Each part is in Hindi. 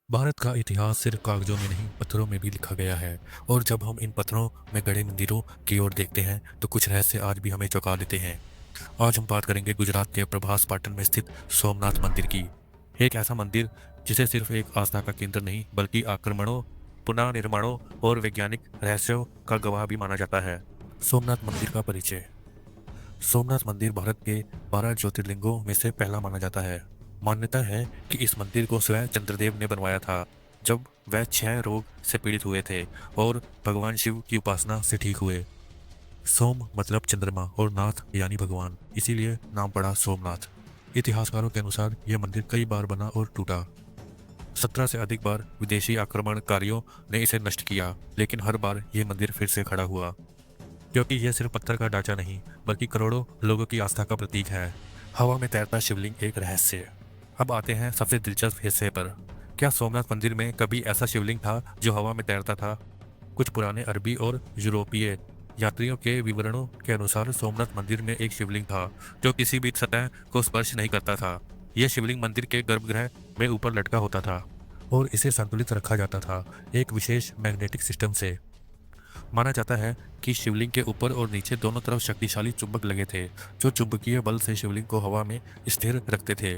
भारत का इतिहास सिर्फ कागजों में नहीं पत्थरों में भी लिखा गया है। और जब हम इन पत्थरों में गड़े मंदिरों की ओर देखते हैं तो कुछ रहस्य आज भी हमें चौंका देते हैं। आज हम बात करेंगे गुजरात के प्रभास पाटन में स्थित सोमनाथ मंदिर की। एक ऐसा मंदिर जिसे सिर्फ एक आस्था का केंद्र नहीं बल्कि आक्रमणों, पुनर्निर्माणों और वैज्ञानिक रहस्यों का गवाह भी माना जाता है। सोमनाथ मंदिर का परिचय। सोमनाथ मंदिर भारत के 12 ज्योतिर्लिंगों में से पहला माना जाता है। मान्यता है कि इस मंदिर को स्वयं चंद्रदेव ने बनवाया था जब वह 6 रोग से पीड़ित हुए थे और भगवान शिव की उपासना से ठीक हुए। सोम मतलब चंद्रमा और नाथ यानी भगवान, इसीलिए नाम पड़ा सोमनाथ। इतिहासकारों के अनुसार यह मंदिर कई बार बना और टूटा। 17 से अधिक बार विदेशी आक्रमणकारियों ने इसे नष्ट किया, लेकिन हर बार यह मंदिर फिर से खड़ा हुआ, क्योंकि यह सिर्फ पत्थर का ढांचा नहीं बल्कि करोड़ों लोगों की आस्था का प्रतीक है। हवा में तैरता शिवलिंग एक रहस्य। अब आते हैं सबसे दिलचस्प हिस्से पर। क्या सोमनाथ मंदिर में कभी ऐसा शिवलिंग था जो हवा में तैरता था? कुछ पुराने अरबी और यूरोपीय यात्रियों के विवरणों के अनुसार सोमनाथ मंदिर में एक शिवलिंग था जो किसी भी सतह को स्पर्श नहीं करता था। यह शिवलिंग मंदिर के गर्भगृह में ऊपर लटका होता था और इसे संतुलित रखा जाता था एक विशेष मैग्नेटिक सिस्टम से। माना जाता है कि शिवलिंग के ऊपर और नीचे दोनों तरफ शक्तिशाली चुंबक लगे थे जो चुंबकीय बल से शिवलिंग को हवा में स्थिर रखते थे।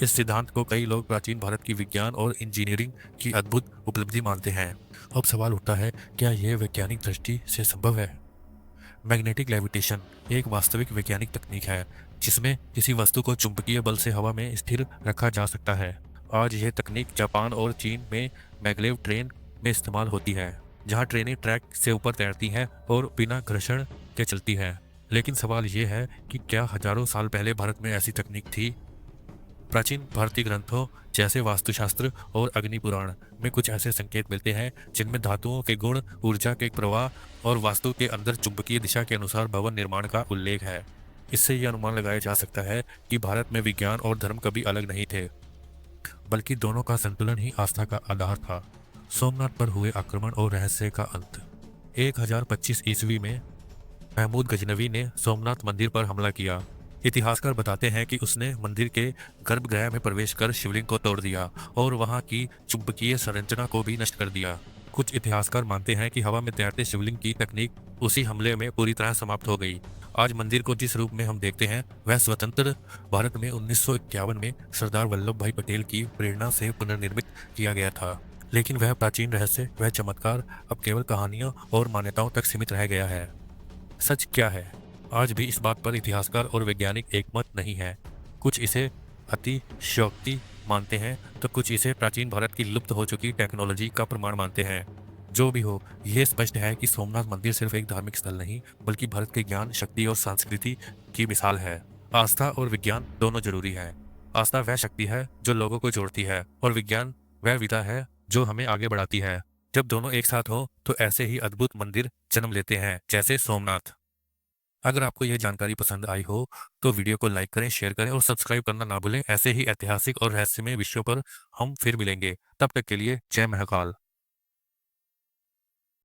इस सिद्धांत को कई लोग प्राचीन भारत की विज्ञान और इंजीनियरिंग की अद्भुत उपलब्धि मानते हैं। अब सवाल उठता है, क्या यह वैज्ञानिक दृष्टि से संभव है? मैग्नेटिक लेविटेशन एक वास्तविक वैज्ञानिक तकनीक है जिसमें किसी वस्तु को चुंबकीय बल से हवा में स्थिर रखा जा सकता है। आज यह तकनीक जापान और चीन में मैगलेव ट्रेन में इस्तेमाल होती है, जहां ट्रेनें ट्रैक से ऊपर तैरती हैं और बिना घर्षण के चलती हैं। लेकिन सवाल यह है कि क्या हजारों साल पहले भारत में ऐसी तकनीक थी? प्राचीन भारतीय ग्रंथों जैसे वास्तुशास्त्र और अग्नि पुराण में कुछ ऐसे संकेत मिलते हैं जिनमें धातुओं के गुण, ऊर्जा के प्रवाह और वास्तु के अंदर चुंबकीय दिशा के अनुसार भवन निर्माण का उल्लेख है। इससे यह अनुमान लगाया जा सकता है कि भारत में विज्ञान और धर्म कभी अलग नहीं थे, बल्कि दोनों का संतुलन ही आस्था का आधार था। सोमनाथ पर हुए आक्रमण और रहस्य का अंत। 1025 ईस्वी में महमूद गजनवी ने सोमनाथ मंदिर पर हमला किया। इतिहासकार बताते हैं कि उसने मंदिर के गर्भगृह में प्रवेश कर शिवलिंग को तोड़ दिया और वहां की चुंबकीय संरचना को भी नष्ट कर दिया। कुछ इतिहासकार मानते हैं कि हवा में तैरते शिवलिंग की तकनीक उसी हमले में पूरी तरह समाप्त हो गई। आज मंदिर को जिस रूप में हम देखते हैं वह स्वतंत्र भारत में 1951 में सरदार वल्लभ भाई पटेल की प्रेरणा से पुनर्निर्मित किया गया था। लेकिन वह प्राचीन रहस्य, वह चमत्कार अब केवल कहानियों और मान्यताओं तक सीमित रह गया है। सच क्या है? आज भी इस बात पर इतिहासकार और वैज्ञानिक एकमत नहीं है। कुछ इसे अतिशयोक्ति मानते हैं तो कुछ इसे प्राचीन भारत की लुप्त हो चुकी टेक्नोलॉजी का प्रमाण मानते हैं। जो भी हो, यह स्पष्ट है कि सोमनाथ मंदिर सिर्फ एक धार्मिक स्थल नहीं बल्कि भारत के ज्ञान, शक्ति और संस्कृति की मिसाल है। आस्था और विज्ञान दोनों जरूरी है। आस्था वह शक्ति है जो लोगों को जोड़ती है और विज्ञान वह विधा है जो हमें आगे बढ़ाती है। जब दोनों एक साथ हो तो ऐसे ही अद्भुत मंदिर जन्म लेते हैं जैसे सोमनाथ। अगर आपको यह जानकारी पसंद आई हो तो वीडियो को लाइक करें, शेयर करें और सब्सक्राइब करना ना भूलें। ऐसे ही ऐतिहासिक और रहस्यमय विषयों पर हम फिर मिलेंगे। तब तक के लिए जय महाकाल।